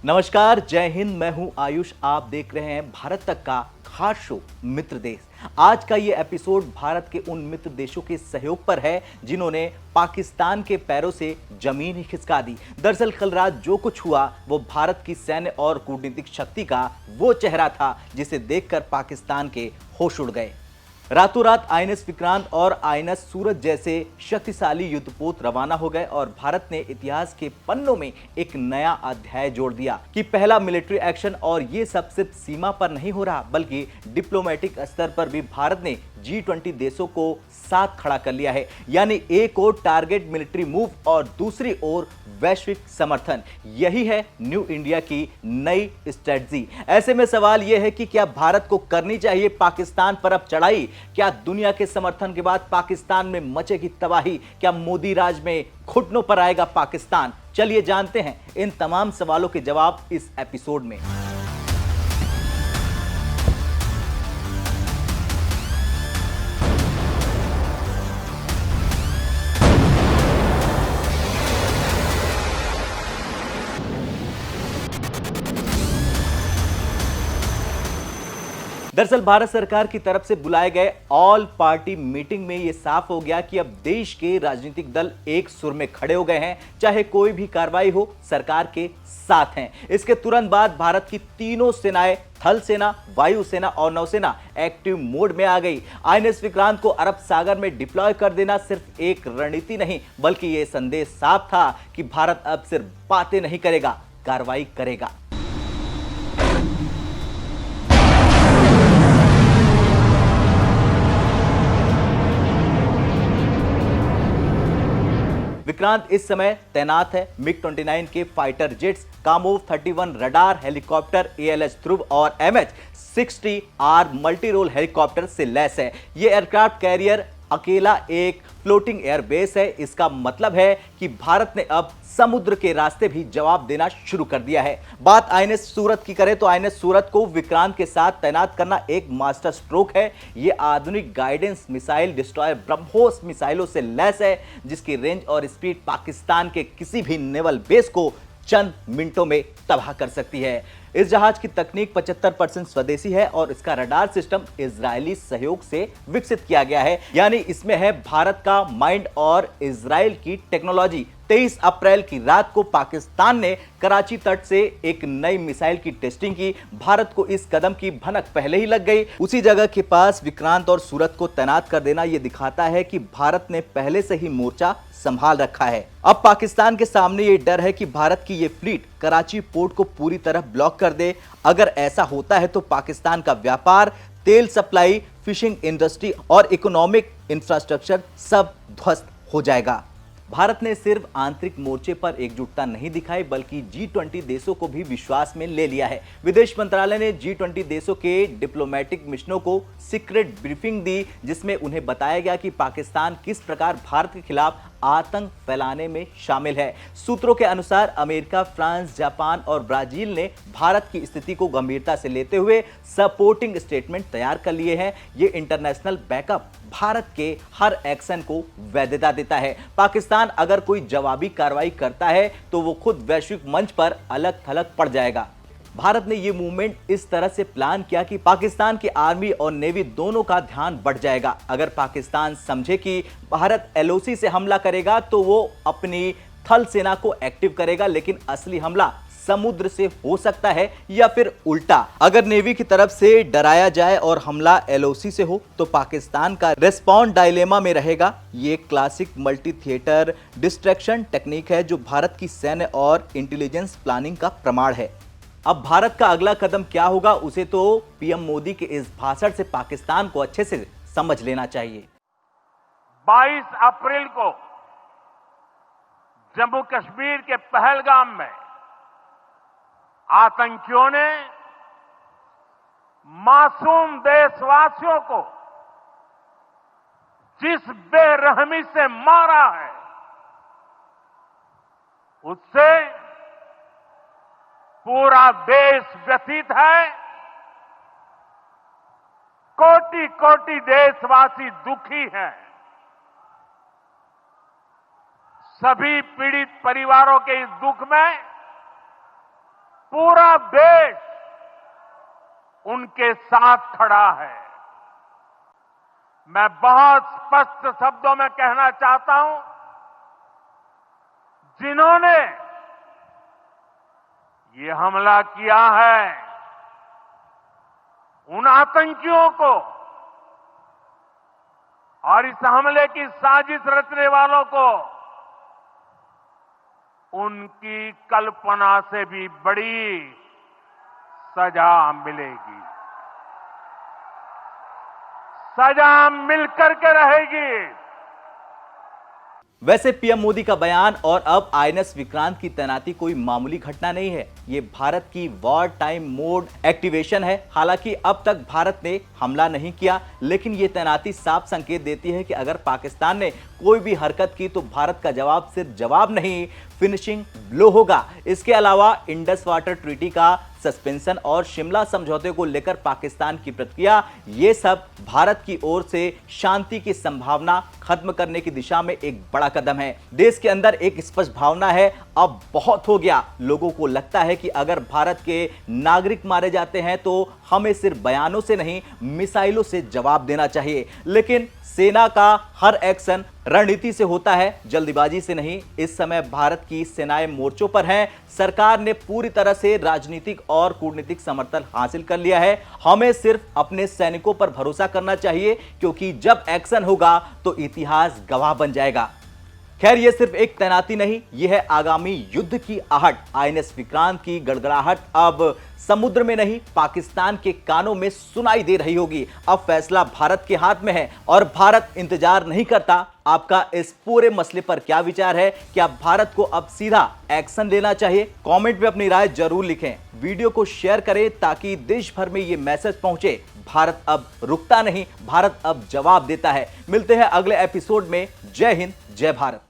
नमस्कार, जय हिंद। मैं हूं आयुष। आप देख रहे हैं भारत तक का खास शो मित्र देश। आज का ये एपिसोड भारत के उन मित्र देशों के सहयोग पर है जिन्होंने पाकिस्तान के पैरों से जमीन ही खिसका दी। दरअसल कल रात जो कुछ हुआ वो भारत की सैन्य और कूटनीतिक शक्ति का वो चेहरा था जिसे देखकर पाकिस्तान के होश उड़ गए। रातों रात आईएनएस विक्रांत और आईएनएस सूरज जैसे शक्तिशाली युद्धपोत रवाना हो गए और भारत ने इतिहास के पन्नों में एक नया अध्याय जोड़ दिया कि पहला मिलिट्री एक्शन। और ये सब सिर्फ सीमा पर नहीं हो रहा बल्कि डिप्लोमेटिक स्तर पर भी भारत ने G20 देशों को साथ खड़ा कर लिया है। यानी एक ओर टारगेट मिलिट्री मूव और दूसरी ओर वैश्विक समर्थन। यही है न्यू इंडिया की नई स्ट्रेटजी। ऐसे में सवाल यह है कि क्या भारत को करनी चाहिए पाकिस्तान पर अब चढ़ाई? क्या दुनिया के समर्थन के बाद पाकिस्तान में मचेगी तबाही? क्या मोदी राज में घुटनों पर आएगा पाकिस्तान? चलिए जानते हैं इन तमाम सवालों के जवाब इस एपिसोड में। दरअसल भारत सरकार की तरफ से बुलाए गए ऑल पार्टी मीटिंग में यह साफ हो गया कि अब देश के राजनीतिक दल एक सुर में खड़े हो गए हैं। चाहे कोई भी कार्रवाई हो, सरकार के साथ हैं। इसके तुरंत बाद भारत की तीनों सेनाएं, थल सेना, वायु सेना और नौसेना एक्टिव मोड में आ गई। आईएनएस विक्रांत को अरब सागर में डिप्लॉय कर देना सिर्फ एक रणनीति नहीं बल्कि यह संदेश साफ था कि भारत अब सिर्फ बातें नहीं करेगा, कार्रवाई करेगा। विक्रांत इस समय तैनात है मिग-29 के fighter jets, Kamov 31 radar helicopter, ALH ध्रुव और MH-60R मल्टी रोल हेलीकॉप्टर से लैस है। ये एयरक्राफ्ट कैरियर अकेला एक फ्लोटिंग एयरबेस है। इसका मतलब है कि भारत ने अब समुद्र के रास्ते भी जवाब देना शुरू कर दिया है। बात आईएनएस सूरत की करें तो आईएनएस सूरत को विक्रांत के साथ तैनात करना एक मास्टर स्ट्रोक है। यह आधुनिक गाइडेंस मिसाइल डिस्ट्रॉयर ब्रह्मोस मिसाइलों से लैस है जिसकी रेंज और स्पीड पाकिस्तान के किसी भी नेवल बेस को चंद मिनटों में तबाह कर सकती है। इस जहाज की तकनीक 75% स्वदेशी है और इसका रडार सिस्टम इजरायली सहयोग से विकसित किया गया है। यानी इसमें है भारत का माइंड और इजराइल की टेक्नोलॉजी। 23 अप्रैल की रात को पाकिस्तान ने कराची तट से एक नई मिसाइल की टेस्टिंग की। भारत को इस कदम की भनक पहले ही लग गई। उसी जगह के पास विक्रांत और सूरत को तैनात कर देना यह दिखाता है कि भारत ने पहले से ही मोर्चा संभाल रखा है। अब पाकिस्तान के सामने ये डर है कि भारत की ये फ्लीट कराची पोर्ट को पूरी तरह ब्लॉक कर दे। अगर ऐसा होता है तो पाकिस्तान का व्यापार, तेल सप्लाई, फिशिंग इंडस्ट्री और इकोनॉमिक इंफ्रास्ट्रक्चर सब ध्वस्त हो जाएगा। भारत ने सिर्फ आंतरिक मोर्चे पर एकजुटता नहीं दिखाई बल्कि G20 देशों को भी विश्वास में ले लिया है। विदेश मंत्रालय ने G20 देशों के डिप्लोमेटिक मिशनों को सीक्रेट ब्रीफिंग दी जिसमें उन्हें बताया गया कि पाकिस्तान किस प्रकार भारत के खिलाफ आतंक फैलाने में शामिल है। सूत्रों के अनुसार अमेरिका, फ्रांस, जापान और ब्राजील ने भारत की स्थिति को गंभीरता से लेते हुए सपोर्टिंग स्टेटमेंट तैयार कर लिए हैं। ये इंटरनेशनल बैकअप भारत के हर एक्शन को वैधता देता है। पाकिस्तान अगर कोई जवाबी कार्रवाई करता है तो वो खुद वैश्विक मंच पर अलग थलग पड़ जाएगा। भारत ने यह मूवमेंट इस तरह से प्लान किया कि पाकिस्तान की आर्मी और नेवी दोनों का ध्यान बढ़ जाएगा। अगर पाकिस्तान समझे कि भारत LOC से हमला करेगा तो वो अपनी थल सेना को एक्टिव करेगा, लेकिन असली हमला समुद्र से हो सकता है या फिर उल्टा। अगर नेवी की तरफ से डराया जाए और हमला LOC से हो तो पाकिस्तान का रेस्पॉन्ड डायलेमा में रहेगा। ये classic multi theatre distraction technique है जो भारत की सैन्य और इंटेलिजेंस प्लानिंग का प्रमाण है। अब भारत का अगला कदम क्या होगा उसे तो पीएम मोदी के इस भाषण से पाकिस्तान को अच्छे से समझ लेना चाहिए। 22 अप्रैल को जम्मू कश्मीर के पहलगाम में आतंकियों ने मासूम देशवासियों को जिस बेरहमी से मारा है उससे पूरा देश व्यथित है। कोटि कोटि देशवासी दुखी हैं। सभी पीड़ित परिवारों के इस दुख में पूरा देश उनके साथ खड़ा है। मैं बहुत स्पष्ट शब्दों में कहना चाहता हूं, जिन्होंने ये हमला किया है, उन आतंकियों को और इस हमले की साजिश रचने वालों को उनकी कल्पना से भी बड़ी सजा मिलेगी। सजा मिलकर के रहेगी। वैसे पीएम मोदी का बयान और अब आईएनएस विक्रांत की तैनाती कोई मामूली घटना नहीं है। ये भारत की वॉर टाइम मोड एक्टिवेशन है। हालांकि अब तक भारत ने हमला नहीं किया, लेकिन ये तैनाती साफ संकेत देती है कि अगर पाकिस्तान ने कोई भी हरकत की तो भारत का जवाब सिर्फ जवाब नहीं, फिनिशिंग ब्लो होगा। इसके अलावा इंडस वाटर ट्रीटी का सस्पेंशन और शिमला समझौते को लेकर पाकिस्तान की प्रतिक्रिया, ये सब भारत की ओर से शांति की संभावना खत्म करने की दिशा में एक बड़ा कदम है। देश के अंदर एक स्पष्ट भावना है, अब बहुत हो गया। लोगों को लगता है कि अगर भारत के नागरिक मारे जाते हैं तो हमें सिर्फ बयानों से नहीं, मिसाइलों से जवाब देना चाहिए। लेकिन सेना का हर एक्शन रणनीति से होता है, जल्दबाजी से नहीं। इस समय भारत की सेनाएं मोर्चों पर हैं। सरकार ने पूरी तरह से राजनीतिक और कूटनीतिक समर्थन हासिल कर लिया है। हमें सिर्फ अपने सैनिकों पर भरोसा करना चाहिए, क्योंकि जब एक्शन होगा तो इतिहास गवाह बन जाएगा। खैर, यह सिर्फ एक तैनाती नहीं, यह है आगामी युद्ध की आहट। आईएनएस विक्रांत की गड़गड़ाहट अब समुद्र में नहीं, पाकिस्तान के कानों में सुनाई दे रही होगी। अब फैसला भारत के हाथ में है और भारत इंतजार नहीं करता। आपका इस पूरे मसले पर क्या विचार है? क्या भारत को अब सीधा एक्शन लेना चाहिए? कमेंट में अपनी राय जरूर लिखें। वीडियो को शेयर करें ताकि देश भर में ये मैसेज पहुंचे, भारत अब रुकता नहीं, भारत अब जवाब देता है। मिलते हैं अगले एपिसोड में। जय हिंद, जय भारत।